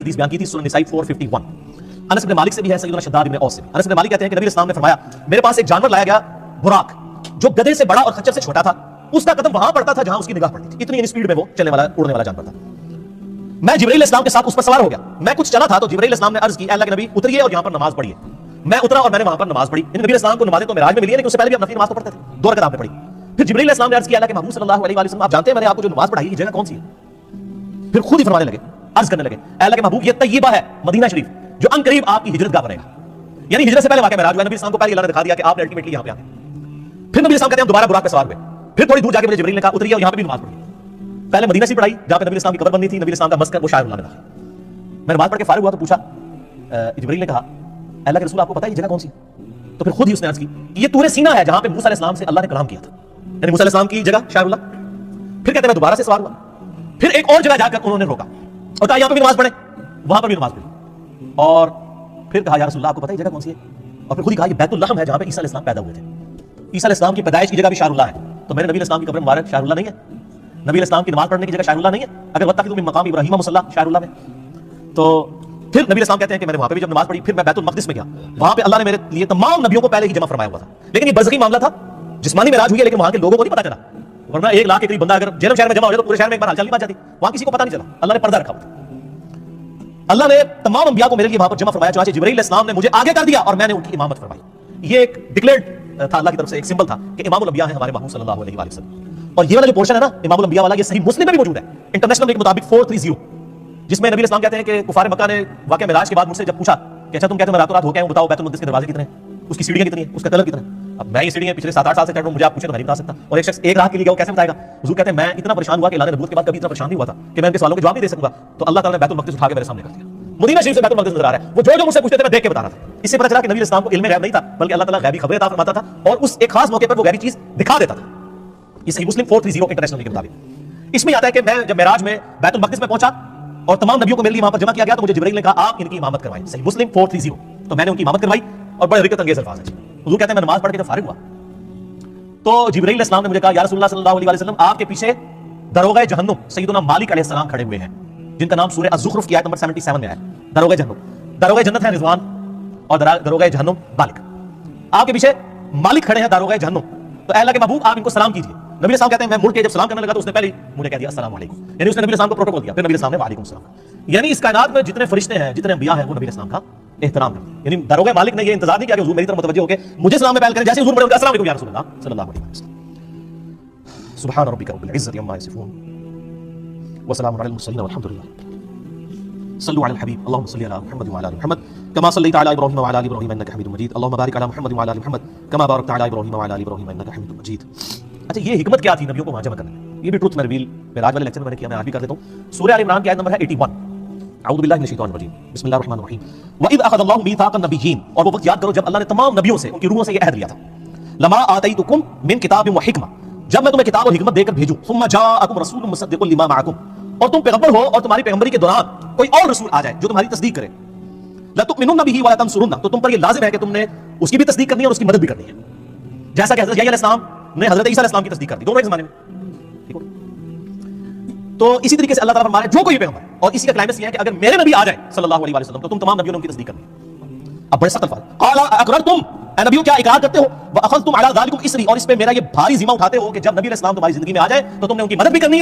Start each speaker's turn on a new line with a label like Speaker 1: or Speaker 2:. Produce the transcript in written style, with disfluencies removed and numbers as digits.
Speaker 1: حدیث بیان کی تھی سنن نسائی 451. انس بن مالک سے بھی ہے, سیدنا شداد بن اوس سے. انس بن مالک کہتے ہیں کہ نبی اسلام نے فرمایا میرے پاس ایک جانور لایا گیا براق, جو گدھے سے بڑا اور خچر سے چھوٹا تھا. اس کا قدم وہاں پڑتا تھا جہاں اس کی نگاہ پڑتی تھی. اتنی اسپیڈ میں وہ چلنے والا اڑنے والا جانور تھا. میں جبرائیل السلام کے ساتھ اس پر سوار ہو گیا. میں کچھ چلا تھا تو جبرائیل السلام نے عرض کی, اے اللہ کے نبی اتریے اور یہاں پر نماز پڑھیے. میں اترا اور میں نے وہاں پر نماز پڑھی. نبی اسلام کو نمازیں تو معراج میں ملی ہے لیکن اس سے پہلے بھی آپ نفلی نماز تو پڑھتے تھے, 2 رکعت آپ نے پڑھی. پھر جبرائیل السلام نے عرض کیا, اللہ کے محبوب صلی اللہ علیہ وسلم آپ جانتے ہیں میں نے آپ کو جو نماز پڑھائی یہ جگہ کون سی ہے؟ پھر خود ہی فرمانے لگے, عرض کرنے لگے, اے اللہ کے محبوب یہ طیبہ ہے, مدینہ شریف, جو ان قریب آپ کی ہجرت گاہ بنے گا. یعنی ہجرت سے پہلے واقعہ معراج ہوا. نبی اسلام کو پہلے اللہ نے دکھا دیا کہ آپ الٹیمیٹلی یہاں پہ آتے ہیں. پھر نبی اسلام کہتے ہیں ہم دوبارہ براق پہ سوار ہوئے. پھر تھوڑی دور جا کے مجھے جبرائیل نے کہا اتریے اور یہاں پہ بھی نماز پڑھیے. پہلے مدینہ سے پڑھائی جہاں پہ نبی اسلام کی قبر بنی تھی. نبی اسلام کا مسکن وہ شاعر اللہ نے رکھا. میں نماز پڑھ کے فارغ ہوا تو پوچھا, جبرائیل نے کہا اللہ کے رسول آپ کو پتہ ہے یہ جگہ کون سی؟ تو پھر خود ہی اس نے عرض کی یہ طور سینا ہے جہاں پہ موسیٰ علیہ السلام سے اللہ نے کلام کیا تھا. یعنی موسیٰ علیہ السلام کی جگہ شاعر اللہ. پھر کہتے ہیں میں دوبارہ سے سوار ہوا. پھر ایک اور جگہ جا کر انہوں نے روکا اور کہا یہاں پہ بھی نماز پڑھیں. وہاں پر بھی نماز پڑھی اور پھر کہا یا رسول اللہ آپ کو پتہ ہے یہ جگہ کون سی ہے؟ اور پھر خود ہی کہا یہ بیت اللحم ہے جہاں پہ عیسیٰ علیہ السلام پیدا ہوئے تھے. عیسیٰ علیہ السلام کی پیدائش کی جگہ بھی شاعر اللہ ہے. تو میرے نبی علیہ السلام کی قبر مبارک شاعر اللہ نہیں ہے؟ نبی علیہ السلام کی نماز پڑھنے کی جگہ شاعر اللہ نہیں ہے؟ اگر واتخذوا من مقام ابراہیم مصلی شاعر اللہ میں. تو پھر نبی علیہ السلام کہتے ہیں کہ میں نے وہاں پہ بھی جب نماز پڑھی پھر میں بیت المقدس میں گیا. وہاں پہ اللہ نے میرے لیے تمام نبیوں کو پہلے ہی جمع فرمایا ہوا تھا. لیکن یہ برزخی معاملہ تھا, جسمانی معراج ہوئی ہے لیکن وہاں کے لوگوں کو نہیں پتا چلا. ورنہ 1 لاکھ کے قریب بندہ اگر جہنم شہر میں جمع ہو جائے تو پورے شہر میں ایک بار ہلچل نہیں مچ جاتی. وہاں کسی کو پتا نہیں چلا, اللہ نے پردہ رکھا ہوا تھا. اللہ نے تمام انبیاء کو میرے لیے وہاں پر جمع فرمایا. چنانچہ جبرائیل علیہ السلام نے مجھے آگے کر دیا اور میں نے ان کی امامت فرمائی. یہ ایک ڈکلیئرڈ تھا اللہ کی طرف سے, ایک سمبل تھا کہ امام الانبیاء ہیں ہمارے محبوب صلی اللہ علیہ وسلم. اور یہ والا جو پورشن ہے نا امام الانبیاء والا, یہ صحیح مسلم میں بھی موجود ہے انٹرنیشنل کے مطابق 430, جس میں نبی علیہ السلام کہتے ہیں کہ کفار مکہ نے واقعہ معراج کے بعد مجھ سے جب پوچھا کہ اچھا تم کہتے ہو میں راتوں رات ہو گیا ہوں, بتاؤ بیت المقدس کے دروازے کتنے ہیں, اس کی سیڑھیاں کتنی ہیں, اس کا کلر کتنا ہے؟ اب میں یہ سیڑھیاں پچھلے 7-8 سال سے چڑھ رہا ہوں, مجھے آپ پوچھیں تو میں نہیں بتا سکتا. اور ایک شخص 1 رات کے لیے گیا وہ کیسے بتائے گا؟ حضور کہتے ہیں میں اتنا پریشان ہوا کہ اعلان نبوت کے بعد کبھی اتنا پریشان نہیں ہوا تھا کہ میں ان کے سوالوں کے جواب نہیں دے سکوں گا. تو اللہ تعالیٰ نے بیت المقدس اٹھا کے میرے سامنے کر دیا. مدینہ شریف سے بیت المقدس نظر آ رہا ہے. وہ جو مجھ سے پوچھتے تھے میں دیکھ کے بتا رہا تھا. اس سے پتہ چلا کہ نبی علیہ السلام کو علم غیب نہیں تھا بلکہ اللہ تعالیٰ غیبی خبریں عطا فرماتا تھا اور اس ایک خاص موقع پر وہ غیبی چیز دکھا دیتا تھا. یہ صحیح مسلم 430 انٹرنیشنل کے مطابق. اس میں آتا ہے کہ میں جب معراج میں بیت المقدس میں پہنچا اور تمام نبیوں کو میرے لیے وہاں پر جمع کیا گیا تو مجھے جبرائیل نے کہا آپ ان کی امامت کروائیں. صحیح مسلم 430. تو میں نے ان کی امامت کروائی اور بڑے رکت انگیز الفاظ ہیں. حضور کہتے ہیں میں نماز پڑھ کے جب فارغ ہوا تو جبرائیل علیہ السلام نے مجھے کہا یا رسول اللہ صلی اللہ علیہ وسلم آپ کے پیچھے داروغہ جہنم سیدنا مالک علیہ السلام کھڑے ہوئے ہیں, جن کا نام سورہ الزخرف کی آیت نمبر 77 میں ہے. داروغہ جہنم, داروغہ جنت ہے رضوان اور داروغہ جہنم مالک. آپ کے پیچھے مالک کھڑے ہیں داروغہ جہنم. تو اے اللہ کے محبوب آپ ان کو سلام کیجیے. نبی علیہ السلام کہتے ہیں میں مڑ کے جب سلام کرنے لگا تو اس نے پہلے ہی مجھے کہہ دیا السلام علیکم. یعنی اس نے نبی علیہ السلام کو پروٹوکول دیا. پھر نبی علیہ السلام نے وعلیکم السلام. یعنی اس کائنات میں جتنے فرشتے ہیں جتنے انبیاء ہیں وہ نبی علیہ السلام کا احترام کرتے ہیں. یعنی داروغہ مالک نے یہ انتظار نہیں کیا کہ حضور میری طرف متوجہ ہو کے مجھے سلام میں پہل کریں, جیسے حضور بڑے السلام علیکم یا رسول اللہ صلی اللہ علیہ وسلم. سبحان ربک رب العزة عما یصفون وسلام علی المرسلین والحمد للہ. صلوا علی الحبیب اللهم صل علی محمد وعلی آل محمد كما صليت على ابراهيم وعلى ال ابراهيم انك حميد مجيد. اللهم بارك على محمد وعلى ال محمد كما باركت على ابراهيم وعلى ال ابراهيم انك حميد مجيد. اچھا یہ حکمت کیا تھی نبیوں کو وہاں جمع کرنے میں؟ یہ بھی ٹروتھ میں ریویل معراج والے لیکچر میں نے کیا, میں آج بھی کر دیتا ہوں. سورہ آل عمران کی آیت نمبر ہے 81. اعوذ باللہ من الشیطان الرجیم بسم اللہ الرحمن الرحیم. وَإِذْ أَخَذَ اللَّهُ مِيثَاقَ النَّبِيِّينَ, اور وہ وقت یاد کرو جب اللہ نے تمام نبیوں سے ان کی روحوں سے یہ عہد لیا تھا. لَمَا آتَيْتُكُم مِّن كِتَابٍ وَحِكْمَةٍ, جب میں تمہیں کتاب اور حکمت دے کر بھیجوں. ثُمَّ جَاءَكُمْ رَسُولٌ مُصَدِّقٌ لِمَا مَعَكُمْ, اور تم پیغمبر ہو اور تمہاری پیغمبری کے دوران کوئی اور رسول آ جائے جو تمہاری تصدیق کرے. لَتُؤْمِنُنَّ بِهِ وَلَتَنصُرُنَّهُ, تو تم پر یہ لازم ہے کہ تم نے اس کی بھی تصدیق کرنی ہے اور اس کی مدد بھی کرنی ہے, جیسا کہ حضرت یحییٰ علیہ السلام نے حضرت عیسیٰ علیہ السلام کی تصدیق کر دی, دونوں ایک زمانے میں. تو اسی طریقے سے اللہ تعالیٰ فرما رہا ہے جو کوئی پیغمبر, اور اسی کا کلائمیکس یہ ہے کہ اگر میرے نبی آ جائے صلی اللہ علیہ وسلم تو تم تمام نبیوں نے ان کی تصدیق کرنی ہے. اب بڑے سخت الفاظ, قال اقررتم, اے نبیوں کیا اقرار کرتے ہو, واخذتم علی ذلکم اسری, اور اس پہ میرا یہ بھاری ذمہ اٹھاتے ہو کہ جب نبی علیہ السلام تمہاری زندگی میں آ جائے تو تم نے ان کی مدد بھی کرنی ہے